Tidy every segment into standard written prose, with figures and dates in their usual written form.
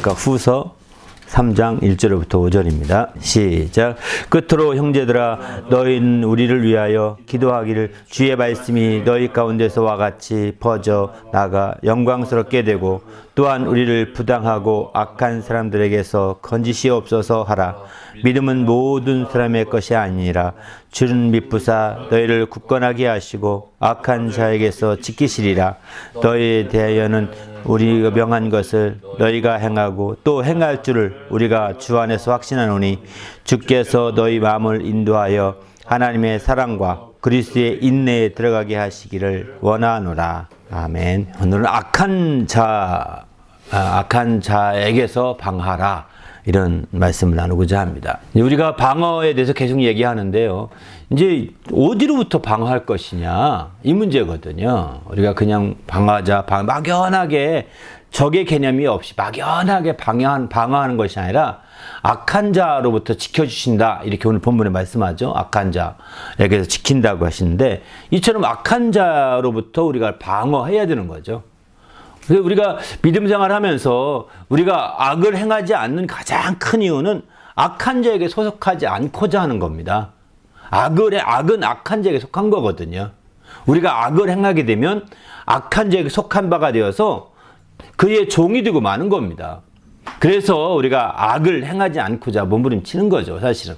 각각 후서 3장 1절부터 5절입니다. 시작. 끝으로 형제들아 너희는 우리를 위하여 기도하기를 주의 말씀이 너희 가운데서와 같이 퍼져 나가 영광스럽게 되고 또한 우리를 부당하고 악한 사람들에게서 건지시옵소서 하라. 믿음은 모든 사람의 것이 아니라 주는 미쁘사 너희를 굳건하게 하시고 악한 자에게서 지키시리라. 너희에 대하여는 우리가 명한 것을 너희가 행하고 또 행할 줄을 우리가 주 안에서 확신하노니 주께서 너희 마음을 인도하여 하나님의 사랑과 그리스도의 인내에 들어가게 하시기를 원하노라. 아멘. 오늘은 악한 자에게서 방하라. 이런 말씀을 나누고자 합니다. 우리가 방어에 대해서 계속 얘기하는데요. 이제 어디로부터 방어할 것이냐 이 문제거든요. 우리가 그냥 막연하게 적의 개념이 없이 막연하게 방어하는 것이 아니라 악한 자로부터 지켜주신다. 이렇게 오늘 본문에 말씀하죠. 악한 자에게서 지킨다고 하시는데 이처럼 악한 자로부터 우리가 방어해야 되는 거죠. 그래서 우리가 믿음 생활하면서 우리가 악을 행하지 않는 가장 큰 이유는 악한 자에게 소속하지 않고자 하는 겁니다. 악은 악한 자에게 속한 거거든요. 우리가 악을 행하게 되면 악한 자에게 속한 바가 되어서 그의 종이 되고 마는 겁니다. 그래서 우리가 악을 행하지 않고자 몸부림치는 거죠, 사실은.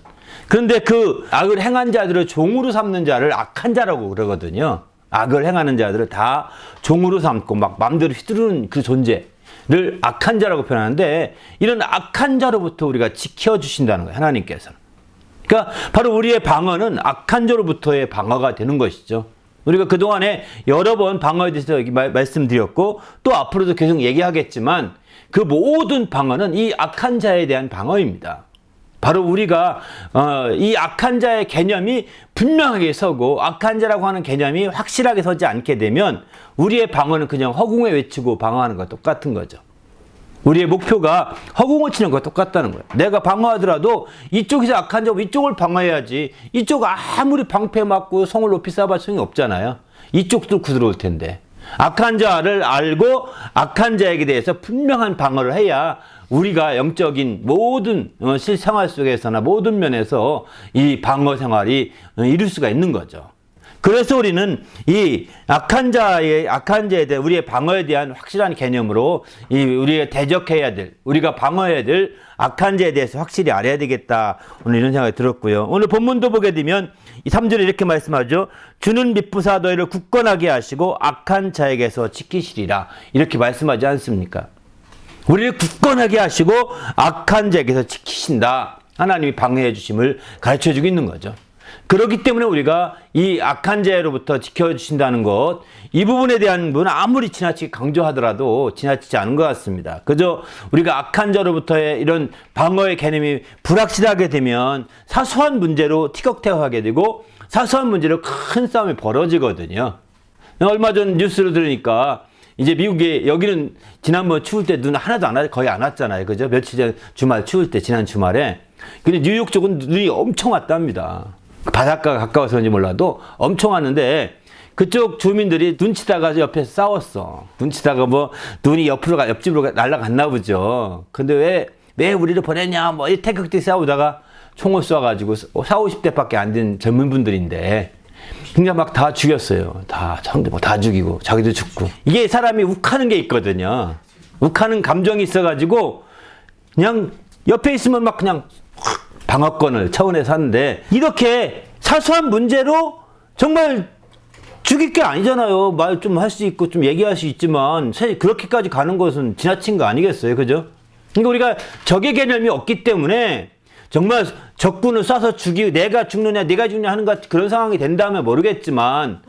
그런데 그 악을 행한 자들을 종으로 삼는 자를 악한 자라고 그러거든요. 악을 행하는 자들을 다 종으로 삼고 막 마음대로 휘두르는 그 존재를 악한 자라고 표현하는데 이런 악한 자로부터 우리가 지켜주신다는 거예요, 하나님께서는. 그러니까 바로 우리의 방어는 악한 자로부터의 방어가 되는 것이죠. 우리가 그동안에 여러 번 방어에 대해서 말씀드렸고 또 앞으로도 계속 얘기하겠지만 그 모든 방어는 이 악한 자에 대한 방어입니다. 바로 우리가 이 악한 자의 개념이 분명하게 서고 악한 자라고 하는 개념이 확실하게 서지 않게 되면 우리의 방어는 그냥 허공에 외치고 방어하는 것과 똑같은 거죠. 우리의 목표가 허공을 치는 것과 똑같다는 거예요. 내가 방어하더라도 이쪽에서 악한 자고 이쪽을 방어해야지 이쪽 아무리 방패 맞고 성을 높이 쌓아봐 소용이 없잖아요. 이쪽도 구들어올 텐데. 악한 자를 알고 악한 자에게 대해서 분명한 방어를 해야 우리가 영적인 모든 실생활 속에서나 모든 면에서 이 방어 생활이 이룰 수가 있는 거죠. 그래서 우리는 이 악한 자에 대한 우리의 방어에 대한 확실한 개념으로 우리가 대적해야 될, 우리가 방어해야 될 악한 자에 대해서 확실히 알아야 되겠다. 오늘 이런 생각이 들었고요. 오늘 본문도 보게 되면 이 3절에 이렇게 말씀하죠. 주는 미쁘사 너희를 굳건하게 하시고 악한 자에게서 지키시리라. 이렇게 말씀하지 않습니까? 우리를 굳건하게 하시고 악한 자에게서 지키신다. 하나님이 방어해 주심을 가르쳐 주고 있는 거죠. 그렇기 때문에 우리가 이 악한 자로부터 지켜주신다는 것, 이 부분에 대한 부분은 아무리 지나치게 강조하더라도 지나치지 않은 것 같습니다. 그저 우리가 악한 자로부터의 이런 방어의 개념이 불확실하게 되면 사소한 문제로 티격태격하게 되고 사소한 문제로 큰 싸움이 벌어지거든요. 얼마 전 뉴스를 들으니까 이제 미국에 여기는 지난번 추울 때 눈 하나도 거의 안 왔잖아요. 그죠? 며칠 전 주말 추울 때 지난 주말에. 근데 뉴욕 쪽은 눈이 엄청 왔답니다. 바닷가가 가까워서 그런지 몰라도 엄청 왔는데 그쪽 주민들이 눈치다가 옆에서 싸웠어. 눈치다가 뭐 눈이 옆집으로 날아갔나 보죠. 근데 왜 우리를 보냈냐 뭐 이 태극기 싸우다가 총을 쏴가지고 40, 50대밖에 안 된 젊은 분들인데 그냥 막 다 죽였어요. 다 죽이고 자기도 죽고. 이게 사람이 욱하는 게 있거든요. 욱하는 감정이 있어가지고 그냥 옆에 있으면 막 그냥 방어권을 차원에서 하는데 이렇게 사소한 문제로 정말 죽일 게 아니잖아요. 말 좀 할 수 있고 좀 얘기할 수 있지만 그렇게까지 가는 것은 지나친 거 아니겠어요. 그죠? 그러니까 우리가 적의 개념이 없기 때문에 정말 적군을 쏴서 죽이고 내가 죽느냐 네가 죽느냐 하는 것 그런 상황이 된다면 모르겠지만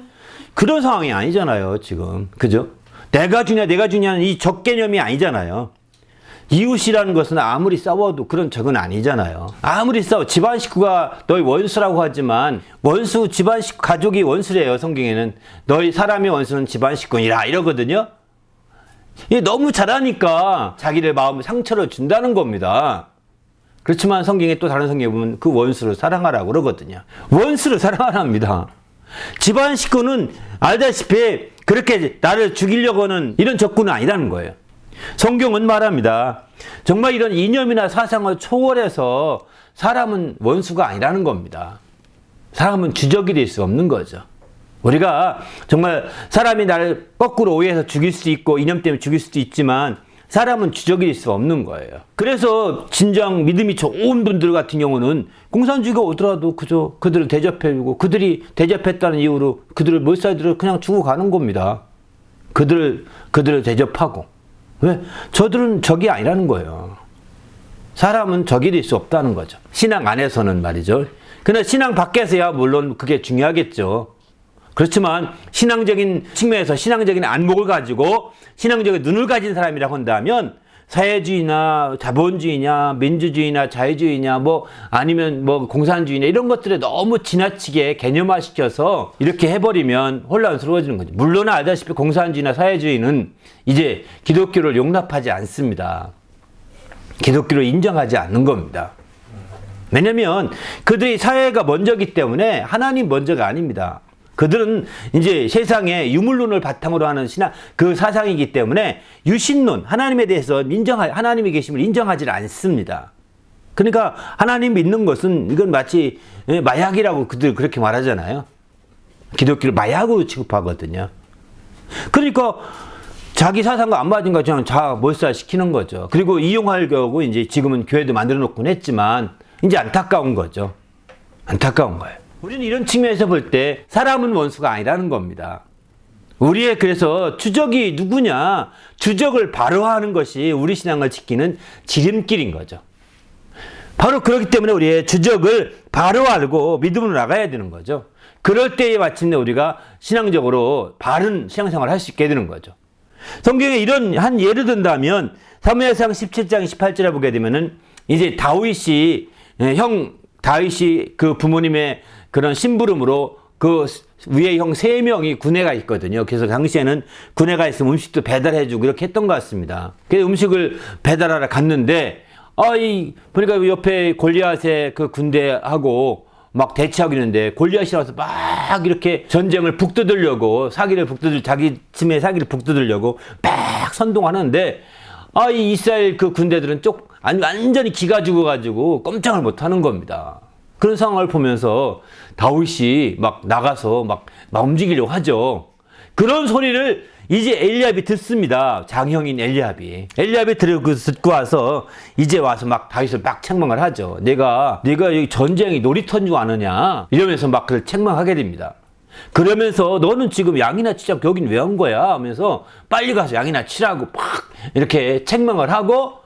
그런 상황이 아니잖아요. 지금. 그죠? 내가 죽냐는 이 적 개념이 아니잖아요. 이웃이라는 것은 아무리 싸워도 그런 적은 아니잖아요. 아무리 집안 식구가 너희 원수라고 하지만 집안 식구 가족이 원수래요. 성경에는 너희 사람의 원수는 집안 식구니라 이러거든요. 이게 너무 잘하니까 자기들 마음에 상처를 준다는 겁니다. 그렇지만 성경에 또 다른 성경에 보면 그 원수를 사랑하라고 그러거든요. 원수를 사랑하랍니다. 집안 식구는 알다시피 그렇게 나를 죽이려고 하는 이런 적군은 아니라는 거예요. 성경은 말합니다. 정말 이런 이념이나 사상을 초월해서 사람은 원수가 아니라는 겁니다. 사람은 주적이 될 수 없는 거죠. 우리가 정말 사람이 나를 거꾸로 오해해서 죽일 수도 있고 이념 때문에 죽일 수도 있지만 사람은 주적이 될 수 없는 거예요. 그래서 진정 믿음이 좋은 분들 같은 경우는 공산주의가 오더라도 그저 그들을 대접해주고 그들이 대접했다는 이유로 그들을 몰살들을 그냥 주고 가는 겁니다. 그들을 대접하고. 왜? 저들은 적이 아니라는 거예요. 사람은 적이 될 수 없다는 거죠. 신앙 안에서는 말이죠. 그러나 신앙 밖에서야 물론 그게 중요하겠죠. 그렇지만 신앙적인 측면에서 신앙적인 안목을 가지고 신앙적인 눈을 가진 사람이라고 한다면 사회주의나 자본주의냐 민주주의나 자유주의냐 뭐 아니면 뭐 공산주의냐 이런 것들에 너무 지나치게 개념화시켜서 이렇게 해버리면 혼란스러워지는 거죠. 물론 알다시피 공산주의나 사회주의는 이제 기독교를 용납하지 않습니다. 기독교를 인정하지 않는 겁니다. 왜냐면 그들이 사회가 먼저기 때문에 하나님 먼저가 아닙니다. 그들은 이제 세상에 유물론을 바탕으로 하는 신앙, 그 사상이기 때문에 유신론, 하나님에 대해서 하나님의 계심을 인정하지 않습니다. 그러니까 하나님 믿는 것은 이건 마치 마약이라고 그들 그렇게 말하잖아요. 기독교를 마약으로 취급하거든요. 그러니까 자기 사상과 안 맞은 거 그냥 몰살시키는 거죠. 그리고 이용하려고 이제 지금은 교회도 만들어 놓곤 했지만 이제 안타까운 거죠. 안타까운 거예요. 우리는 이런 측면에서 볼 때 사람은 원수가 아니라는 겁니다. 우리의 그래서 주적이 누구냐? 주적을 바로 하는 것이 우리 신앙을 지키는 지름길인 거죠. 바로 그렇기 때문에 우리의 주적을 바로 알고 믿음으로 나가야 되는 거죠. 그럴 때에 마침내 우리가 신앙적으로 바른 신앙생활을 할 수 있게 되는 거죠. 성경에 이런 한 예를 든다면 사무엘상 17장 18절에 보게 되면은 이제 다윗이 그 부모님의 그런 심부름으로 그 위에 형 3명이 군대가 있거든요. 그래서 당시에는 군대가 있으면 음식도 배달해주고 이렇게 했던 것 같습니다. 그래서 음식을 배달하러 갔는데 보니까 옆에 골리앗의 그 군대하고 막 대치하고 있는데 골리앗이 나와서 막 이렇게 전쟁을 북돋으려고 자기 팀의 사기를 북돋으려고 막 선동하는데 이 이스라엘 그 군대들은 완전히 기가 죽어가지고 꼼짝을 못하는 겁니다. 그런 상황을 보면서 다윗이 막 나가서 막 움직이려고 하죠. 그런 소리를 이제 엘리압이 듣습니다. 장형인 엘리압이 듣고 와서 이제 와서 막 다윗을 막 책망을 하죠. 내가 여기 전쟁이 놀이터인 줄 아느냐 이러면서 막 그를 책망하게 됩니다. 그러면서 너는 지금 양이나 치자고 여긴 왜 온 거야 하면서 빨리 가서 양이나 치라고 막 이렇게 책망을 하고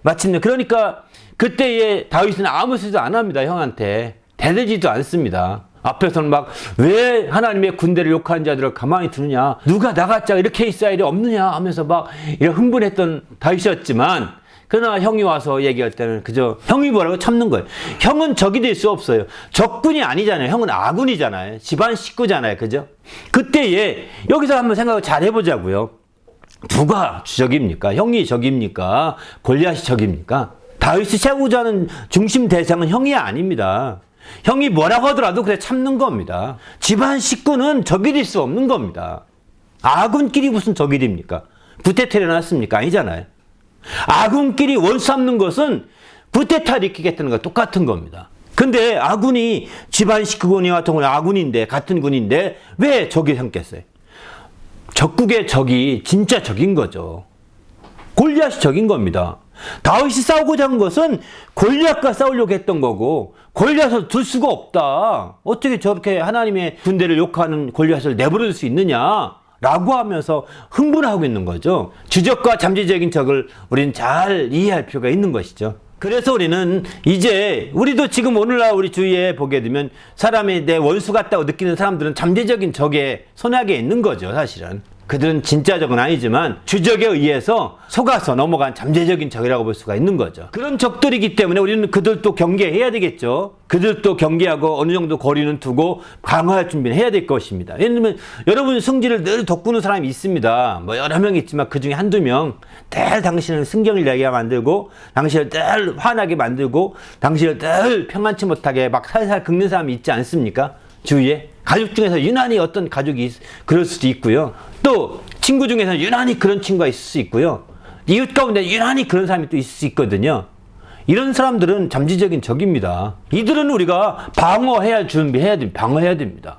마침내 그러니까 그때에 다윗은 아무 소리도 안 합니다. 형한테 대들지도 않습니다. 앞에서는 막 왜 하나님의 군대를 욕하는 자들을 가만히 두느냐, 누가 나갔자 이렇게 이스라엘이 없느냐 하면서 막 이런 흥분했던 다윗이었지만 그러나 형이 와서 얘기할 때는 그저 형이 뭐라고 참는 거예요. 형은 적이 될 수 없어요. 적군이 아니잖아요. 형은 아군이잖아요. 집안 식구잖아요. 그죠? 그때에 여기서 한번 생각을 잘 해보자고요. 누가 주적입니까? 형이 적입니까? 골리앗이 적입니까? 다윗이 채우고자 하는 중심 대상은 형이 아닙니다. 형이 뭐라고 하더라도 그래 참는 겁니다. 집안 식구는 적이 될 수 없는 겁니다. 아군끼리 무슨 적이 됩니까? 구태타 일어났습니까? 아니잖아요. 아군끼리 원수 삼는 것은 구태타 일으키겠다는 거 똑같은 겁니다. 근데 아군이 집안 식구군이와 같은 아군인데 같은 군인데 왜 적이 삼겠어요? 적국의 적이 진짜 적인 거죠. 골리앗이 적인 겁니다. 다윗이 싸우고자 한 것은 골리앗과 싸우려고 했던 거고 골리앗을 둘 수가 없다. 어떻게 저렇게 하나님의 군대를 욕하는 골리앗을 내버려둘 수 있느냐 라고 하면서 흥분하고 있는 거죠. 주적과 잠재적인 적을 우리는 잘 이해할 필요가 있는 것이죠. 그래서 우리는 이제 우리도 지금 오늘날 우리 주위에 보게 되면 사람이 내 원수 같다고 느끼는 사람들은 잠재적인 적에 손아귀에 있는 거죠. 사실은 그들은 진짜 적은 아니지만 주적에 의해서 속아서 넘어간 잠재적인 적이라고 볼 수가 있는 거죠. 그런 적들이기 때문에 우리는 그들도 경계해야 되겠죠. 그들도 경계하고 어느 정도 거리는 두고 방어할 준비를 해야 될 것입니다. 왜냐하면 여러분 승질을 늘 돋구는 사람이 있습니다. 뭐 여러 명 있지만 그 중에 한두 명 늘 당신을 승경을 내게 만들고 당신을 늘 화나게 만들고 당신을 늘 평안치 못하게 막 살살 긁는 사람이 있지 않습니까? 주위에 가족 중에서 유난히 어떤 가족이 그럴 수도 있고요. 또 친구 중에서는 유난히 그런 친구가 있을 수 있고요. 이웃 가운데 유난히 그런 사람이 또 있을 수 있거든요. 이런 사람들은 잠재적인 적입니다. 이들은 우리가 방어해야 준비해야 됩니다. 방어해야 됩니다.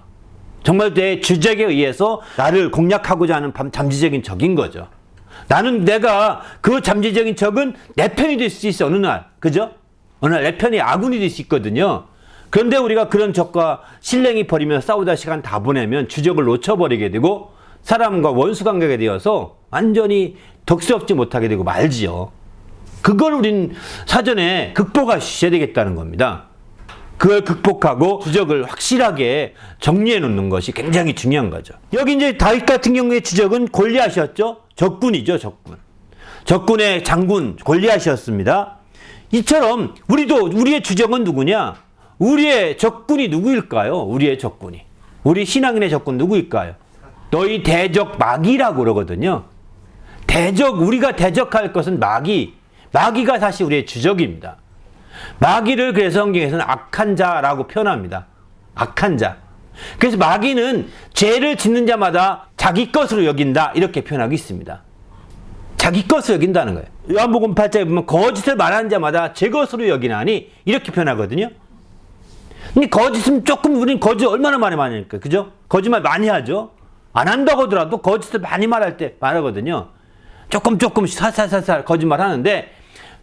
정말 내 주적에 의해서 나를 공략하고자 하는 잠재적인 적인 거죠. 나는 내가 그 잠재적인 적은 내 편이 될 수 있어. 어느 날. 그죠? 어느 날 내 편이 아군이 될 수 있거든요. 그런데 우리가 그런 적과 실랭이 벌이며 싸우다 시간 다 보내면 주적을 놓쳐버리게 되고 사람과 원수 관계가 되어서 완전히 덕스럽지 못하게 되고 말지요. 그걸 우린 사전에 극복하셔야 되겠다는 겁니다. 그걸 극복하고 주적을 확실하게 정리해 놓는 것이 굉장히 중요한 거죠. 여기 이제 다윗 같은 경우에 주적은 골리앗이었죠. 적군이죠, 적군. 적군의 장군 골리앗이었습니다. 이처럼 우리도 우리의 주적은 누구냐? 우리의 적군이 누구일까요? 우리의 적군이. 우리 신앙인의 적군 누구일까요? 너희 대적 마귀라고 그러거든요. 대적, 우리가 대적할 것은 마귀. 마귀가 사실 우리의 주적입니다. 마귀를 그래서 성경에서는 악한 자라고 표현합니다. 악한 자. 그래서 마귀는 죄를 짓는 자마다 자기 것으로 여긴다 이렇게 표현하고 있습니다. 자기 것으로 여긴다는 거예요. 요한복음 8장에 보면 거짓을 말하는 자마다 제 것으로 여기나니 이렇게 표현하거든요. 근데 거짓은 조금 우리는 거짓 얼마나 많이 하니까 그죠? 거짓말 많이 하죠. 안 한다고 하더라도 거짓을 많이 말할 때 말하거든요. 조금씩 살살살살 거짓말 하는데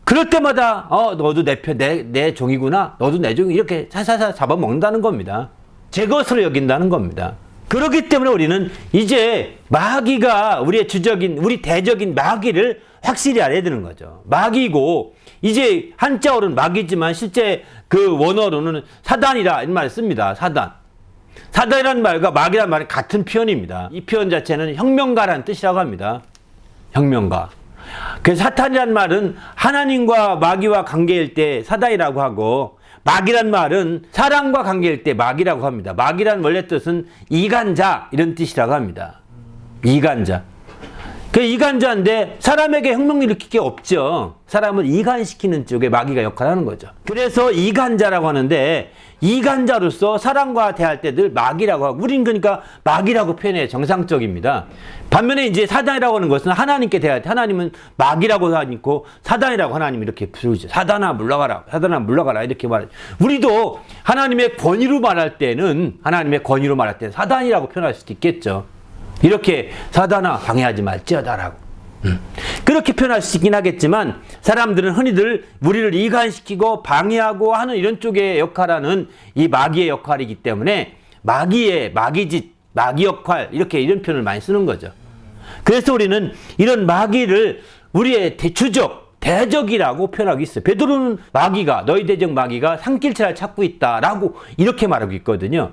그럴 때마다 너도 내 종이구나. 너도 내 종이 이렇게 살살살 잡아먹는다는 겁니다. 제 것으로 여긴다는 겁니다. 그렇기 때문에 우리는 이제 마귀가 우리의 주적인 우리 대적인 마귀를 확실히 알아야 되는 거죠. 마귀고 이제 한자어로는 마귀지만 실제 그 원어로는 사단이라 이런 말을 씁니다. 사단. 사단이라는 말과 마귀라는 말이 같은 표현입니다. 이 표현 자체는 혁명가라는 뜻이라고 합니다. 혁명가. 그래서 사탄이란 말은 하나님과 마귀와 관계일 때 사단이라고 하고 마귀란 말은 사람과 관계일 때 마귀라고 합니다. 마귀란 원래 뜻은 이간자 이런 뜻이라고 합니다. 이간자. 그 이간자인데 사람에게 혁명을 일으킬 게 없죠. 사람을 이간시키는 쪽에 마귀가 역할을 하는 거죠. 그래서 이간자라고 하는데 이간자로서 사람과 대할 때 늘 마귀라고 하고 우린 그러니까 마귀라고 표현해 정상적입니다. 반면에 이제 사단이라고 하는 것은 하나님께 대할 때 하나님은 마귀라고 하고 사단이라고 하나님 이렇게 부르죠. 사단아 물러가라. 사단아 물러가라 이렇게 말해요. 우리도 하나님의 권위로 말할 때는 사단이라고 표현할 수도 있겠죠. 이렇게 사단아 방해하지 말지어다라고. 그렇게 표현할 수 있긴 하겠지만 사람들은 흔히들 우리를 이간시키고 방해하고 하는 이런 쪽의 역할하는 이 마귀의 역할이기 때문에 마귀짓, 마귀 역할 이런 표현을 많이 쓰는 거죠. 그래서 우리는 이런 마귀를 우리의 주적, 대적이라고 표현하고 있어요. 베드로는 마귀가 너희 대적 마귀가 산길치를 찾고 있다라고 이렇게 말하고 있거든요.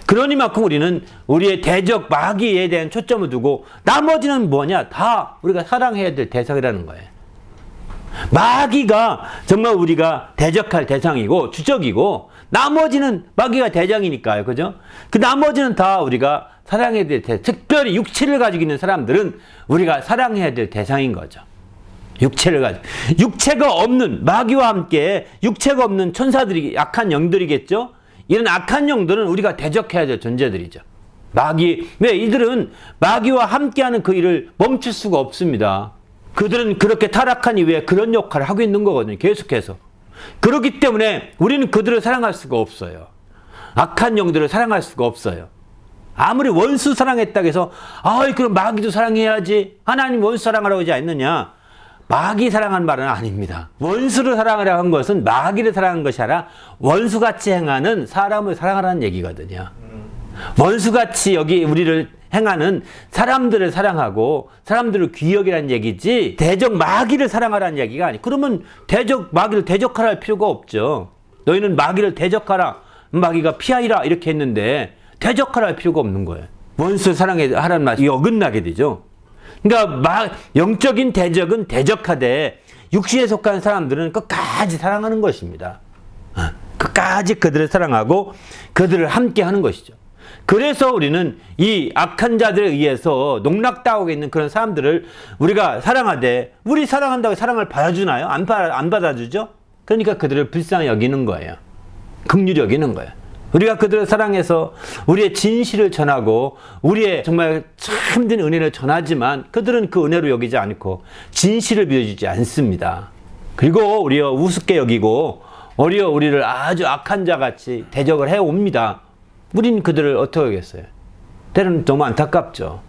그러니만큼 우리는 우리의 대적 마귀에 대한 초점을 두고 나머지는 뭐냐? 다 우리가 사랑해야 될 대상이라는 거예요. 마귀가 정말 우리가 대적할 대상이고 주적이고 나머지는 마귀가 대장이니까요. 그죠? 그 나머지는 다 우리가 사랑해야 될 대상. 특별히 육체를 가지고 있는 사람들은 우리가 사랑해야 될 대상인 거죠. 육체를 가지고. 육체가 없는 마귀와 함께 육체가 없는 천사들이 악한 영들이겠죠? 이런 악한 영들은 우리가 대적해야 될 존재들이죠. 왜? 이들은 마귀와 함께하는 그 일을 멈출 수가 없습니다. 그들은 그렇게 타락한 이후에 그런 역할을 하고 있는 거거든요. 계속해서. 그렇기 때문에 우리는 그들을 사랑할 수가 없어요. 악한 영들을 사랑할 수가 없어요. 아무리 원수 사랑했다고 해서 그럼 마귀도 사랑해야지. 하나님 원수 사랑하라고 하지 않느냐. 마귀 사랑한 말은 아닙니다. 원수를 사랑하라고 한 것은 마귀를 사랑한 것이 아니라 원수같이 행하는 사람을 사랑하라는 얘기거든요. 원수같이 여기 우리를 행하는 사람들을 사랑하고 사람들을 귀여기라는 얘기지 대적 마귀를 사랑하라는 얘기가 아니에요. 그러면 마귀를 대적하라 할 필요가 없죠. 너희는 마귀를 대적하라. 마귀가 피하이라 이렇게 했는데 대적하라 할 필요가 없는 거예요. 원수 사랑하라는 말이 어긋나게 되죠. 그러니까 영적인 대적은 대적하되 육신에 속한 사람들은 끝까지 사랑하는 것입니다. 끝까지 그들을 사랑하고 그들을 함께 하는 것이죠. 그래서 우리는 이 악한 자들에 의해서 농락당하고 있는 그런 사람들을 우리가 사랑하되 우리 사랑한다고 사랑을 받아주나요? 안 받아주죠? 그러니까 그들을 불쌍히 여기는 거예요. 긍휼히 여기는 거예요. 우리가 그들을 사랑해서 우리의 진실을 전하고 우리의 정말 참된 은혜를 전하지만 그들은 그 은혜로 여기지 않고 진실을 믿어주지 않습니다. 그리고 우리가 우습게 여기고 오히려 우리를 아주 악한 자같이 대적을 해옵니다. 우린 그들을 어떻게 하겠어요? 때로는 너무 안타깝죠.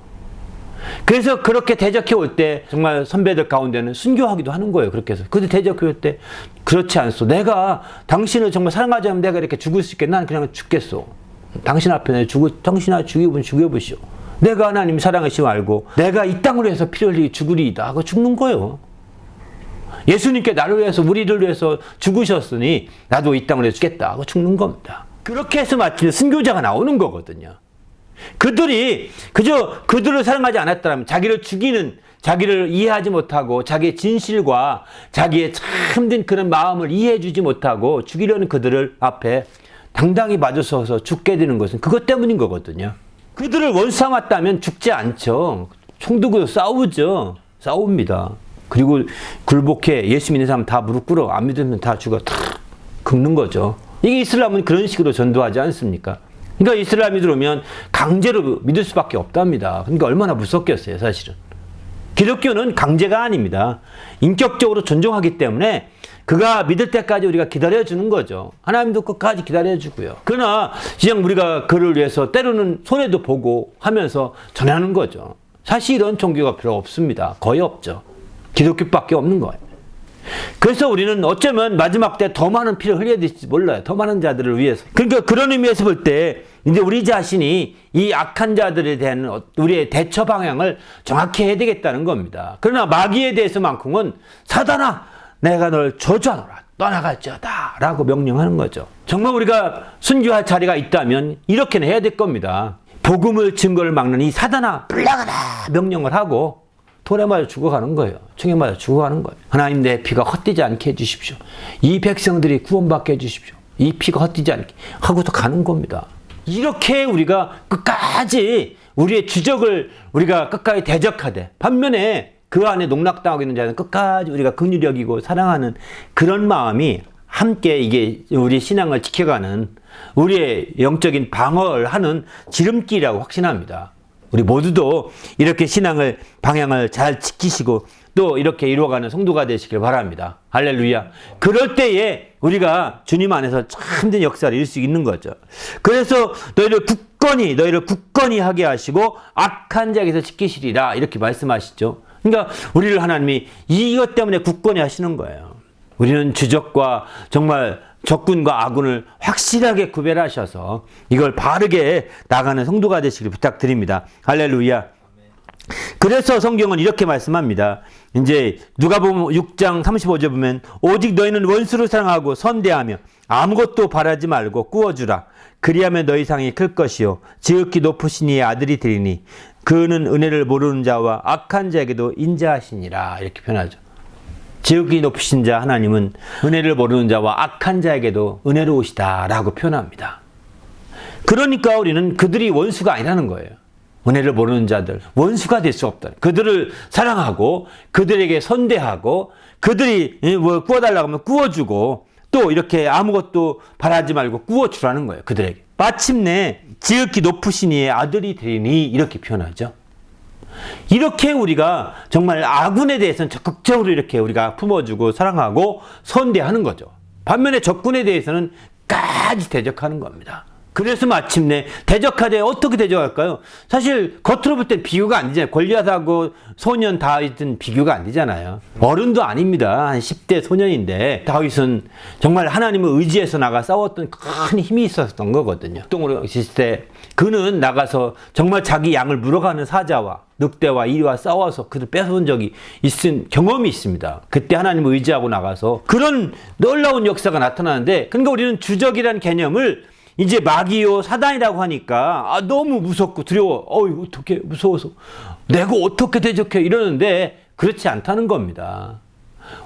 그래서 그렇게 대적해 올 때 정말 선배들 가운데는 순교하기도 하는 거예요. 그렇게 해서. 그들 대적해 올 때 그렇지 않소. 내가 당신을 정말 사랑하지 않으면 내가 이렇게 죽을 수 있겠나? 난 그냥 죽겠소. 당신 앞에 당신아 죽이면 죽여보시오. 내가 하나님 사랑하시고 알고 내가 이 땅을 위해서 피 흘리기 죽으리이다 하고 죽는 거예요. 예수님께 나를 위해서 우리를 위해서 죽으셨으니 나도 이 땅을 위해서 죽겠다 하고 죽는 겁니다. 그렇게 해서 마침 순교자가 나오는 거거든요. 그들이 그저 그들을 사랑하지 않았다면 자기를 죽이는, 자기를 이해하지 못하고 자기의 진실과 자기의 참된 그런 마음을 이해해 주지 못하고 죽이려는 그들을 앞에 당당히 맞아서서 죽게 되는 것은 그것 때문인 거거든요. 그들을 원수 삼았다면 죽지 않죠. 총 들고 싸우죠. 싸웁니다. 그리고 굴복해 예수 믿는 사람 다 무릎 꿇어. 안 믿으면 다 죽어. 다 긁는 거죠. 이게 이슬람은 그런 식으로 전도하지 않습니까? 그러니까 이슬람이 들어오면 강제로 믿을 수밖에 없답니다. 그러니까 얼마나 무섭겠어요, 사실은. 기독교는 강제가 아닙니다. 인격적으로 존중하기 때문에 그가 믿을 때까지 우리가 기다려주는 거죠. 하나님도 끝까지 기다려주고요. 그러나 그냥 우리가 그를 위해서 때로는 손해도 보고 하면서 전하는 거죠. 사실 이런 종교가 별로 없습니다. 거의 없죠. 기독교밖에 없는 거예요. 그래서 우리는 어쩌면 마지막 때 더 많은 피를 흘려야 될지 몰라요. 더 많은 자들을 위해서. 그러니까 그런 의미에서 볼 때 이제 우리 자신이 이 악한 자들에 대한 우리의 대처 방향을 정확히 해야 되겠다는 겁니다. 그러나 마귀에 대해서만큼은 사단아 내가 널 저주하노라 떠나갈지어다 라고 명령하는 거죠. 정말 우리가 순교할 자리가 있다면 이렇게는 해야 될 겁니다. 복음을 증거를 막는 이 사단아 물러가라 명령을 하고 돌에 맞아 죽어가는 거예요. 총에 맞아 죽어가는 거예요. 하나님 내 피가 헛되지 않게 해주십시오. 이 백성들이 구원받게 해주십시오. 이 피가 헛되지 않게 하고서 가는 겁니다. 이렇게 우리가 끝까지 우리의 주적을 우리가 끝까지 대적하되 반면에 그 안에 농락당하고 있는 자는 끝까지 우리가 긍휼히 여기고 사랑하는 그런 마음이 함께 이게 우리 신앙을 지켜가는 우리의 영적인 방어를 하는 지름길이라고 확신합니다. 우리 모두도 이렇게 신앙을 방향을 잘 지키시고 또 이렇게 이루어가는 성도가 되시길 바랍니다. 할렐루야. 그럴 때에 우리가 주님 안에서 참된 역사를 이룰 수 있는 거죠. 그래서 너희를 굳건히 하게 하시고 악한 자에게서 지키시리라 이렇게 말씀하시죠. 그러니까 우리를 하나님이 이것 때문에 굳건히 하시는 거예요. 우리는 주적과 정말 적군과 아군을 확실하게 구별하셔서 이걸 바르게 나가는 성도가 되시길 부탁드립니다. 할렐루야. 그래서 성경은 이렇게 말씀합니다. 이제 누가복음 6장 35절 보면 오직 너희는 원수를 사랑하고 선대하며 아무것도 바라지 말고 꾸어주라. 그리하면 너희 상이 클 것이요 지극히 높으신 이의 아들이 되리니 그는 은혜를 모르는 자와 악한 자에게도 인자하시니라. 이렇게 표현하죠. 지극히 높으신 자 하나님은 은혜를 모르는 자와 악한 자에게도 은혜로우시다 라고 표현합니다. 그러니까 우리는 그들이 원수가 아니라는 거예요. 은혜를 모르는 자들 원수가 될 수 없다. 그들을 사랑하고 그들에게 선대하고 그들이 뭐 구워달라고 하면 구워주고 또 이렇게 아무것도 바라지 말고 구워주라는 거예요. 그들에게. 마침내 지극히 높으신 이의 아들이 되리니 이렇게 표현하죠. 이렇게 우리가 정말 아군에 대해서는 적극적으로 이렇게 우리가 품어주고 사랑하고 선대하는 거죠. 반면에 적군에 대해서는 까지 대적하는 겁니다. 그래서 마침내 대적하되 어떻게 대적할까요? 사실 겉으로 볼 땐 비교가 안 되잖아요. 골리앗하고 소년 다윗은 비교가 안 되잖아요. 어른도 아닙니다. 한 10대 소년인데 다윗은 정말 하나님을 의지해서 나가 싸웠던 큰 힘이 있었던 거거든요. 똥으로 있을 때 그는 나가서 정말 자기 양을 물어가는 사자와 늑대와 이리와 싸워서 그를 뺏어온 적이 있은 경험이 있습니다. 그때 하나님을 의지하고 나가서 그런 놀라운 역사가 나타나는데 그러니까 우리는 주적이라는 개념을 이제 마귀요 사단이라고 하니까 너무 무섭고 두려워. 어떻게 무서워서 내가 어떻게 대적해 이러는데 그렇지 않다는 겁니다.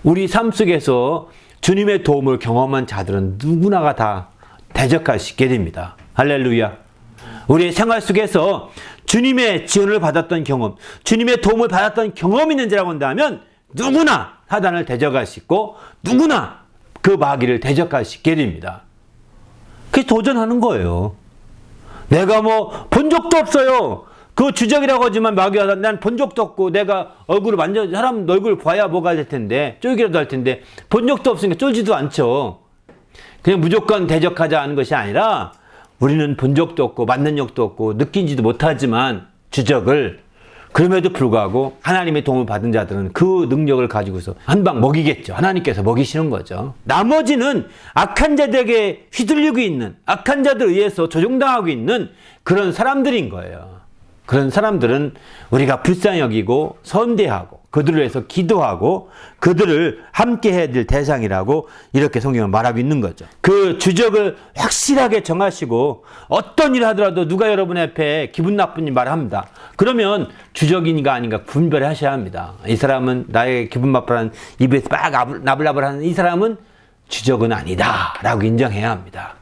우리 삶 속에서 주님의 도움을 경험한 자들은 누구나가 다 대적할 수 있게 됩니다. 할렐루야. 우리의 생활 속에서 주님의 지원을 받았던 경험, 주님의 도움을 받았던 경험이 있는 자라고 한다면 누구나 사단을 대적할 수 있고 누구나 그 마귀를 대적할 수 있게 됩니다. 그게 도전하는 거예요. 내가 뭐 본 적도 없어요. 그 주적이라고 하지만 마귀가 난 본 적도 없고 내가 얼굴을 사람 얼굴 봐야 뭐가 될 텐데 쫄기라도 할 텐데 본 적도 없으니까 쫄지도 않죠. 그냥 무조건 대적하자 하는 것이 아니라 우리는 본 적도 없고 만난 적도 없고 느낀지도 못하지만 주적을 그럼에도 불구하고 하나님의 도움을 받은 자들은 그 능력을 가지고서 한 방 먹이겠죠. 하나님께서 먹이시는 거죠. 나머지는 악한 자들에게 휘둘리고 있는 악한 자들에 의해서 조종당하고 있는 그런 사람들인 거예요. 그런 사람들은 우리가 불쌍히 여기고 선대하고 그들을 위해서 기도하고 그들을 함께 해야 될 대상이라고 이렇게 성경은 말하고 있는 거죠. 그 주적을 확실하게 정하시고 어떤 일을 하더라도 누가 여러분 앞에 기분 나쁜 일 말합니다. 그러면 주적인가 아닌가 분별하셔야 합니다. 이 사람은 나의 기분 나쁘라는 입에서 막 나불나불하는 이 사람은 주적은 아니다 라고 인정해야 합니다.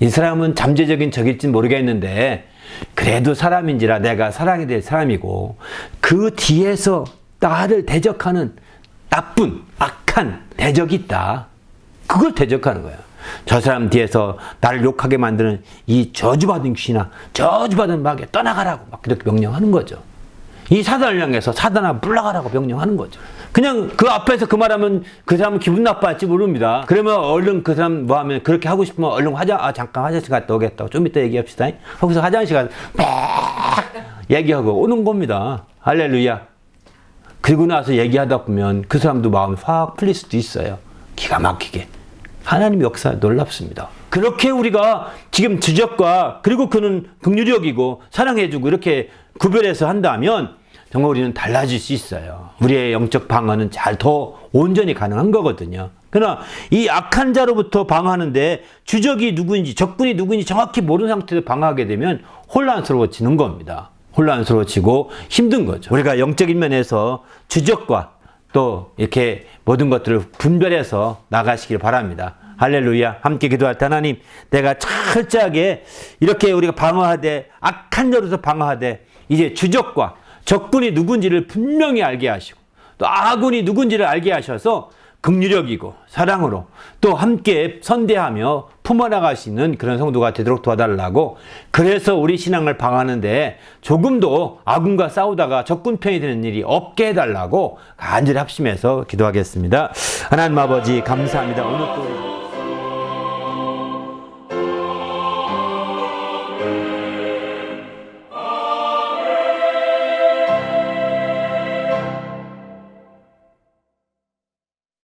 이 사람은 잠재적인 적일지 모르겠는데 그래도 사람인지라 내가 사랑이 될 사람이고 그 뒤에서 나를 대적하는 나쁜 악한 대적이 있다. 그걸 대적하는 거야. 저 사람 뒤에서 나를 욕하게 만드는 이 저주받은 귀신아 저주받은 마귀야 떠나가라고 막 그렇게 명령하는 거죠. 이 사단을 향해서 사단아 물러가라고 명령하는 거죠. 그냥 그 앞에서 그 말하면 그 사람은 기분 나빠할지 모릅니다. 그러면 얼른 그 사람 뭐 하면 그렇게 하고 싶으면 얼른 잠깐 화장실 갔다 오겠다고 좀 이따 얘기합시다. 거기서 화장실 가서 막 얘기하고 오는 겁니다. 할렐루야. 그리고 나서 얘기하다 보면 그 사람도 마음이 확 풀릴 수도 있어요. 기가 막히게. 하나님의 역사 놀랍습니다. 그렇게 우리가 지금 주적과 그리고 그는 긍휼력이고 사랑해주고 이렇게 구별해서 한다면 정말 우리는 달라질 수 있어요. 우리의 영적 방어는 더 온전히 가능한 거거든요. 그러나 이 악한 자로부터 방어하는데 주적이 누구인지 적군이 누구인지 정확히 모르는 상태에서 방어하게 되면 혼란스러워지는 겁니다. 혼란스러워지고 힘든 거죠. 우리가 영적인 면에서 주적과 또 이렇게 모든 것들을 분별해서 나가시길 바랍니다. 할렐루야. 함께 기도할 때 하나님 내가 철저하게 이렇게 우리가 방어하되 악한 자로서 방어하되 이제 주적과 적군이 누군지를 분명히 알게 하시고 또 아군이 누군지를 알게 하셔서 긍휼력이고 사랑으로 또 함께 선대하며 품어나갈 수 있는 그런 성도가 되도록 도와달라고 그래서 우리 신앙을 방어하는데 조금도 아군과 싸우다가 적군 편이 되는 일이 없게 해달라고 간절히 합심해서 기도하겠습니다. 하나님 아버지 감사합니다. 오늘 또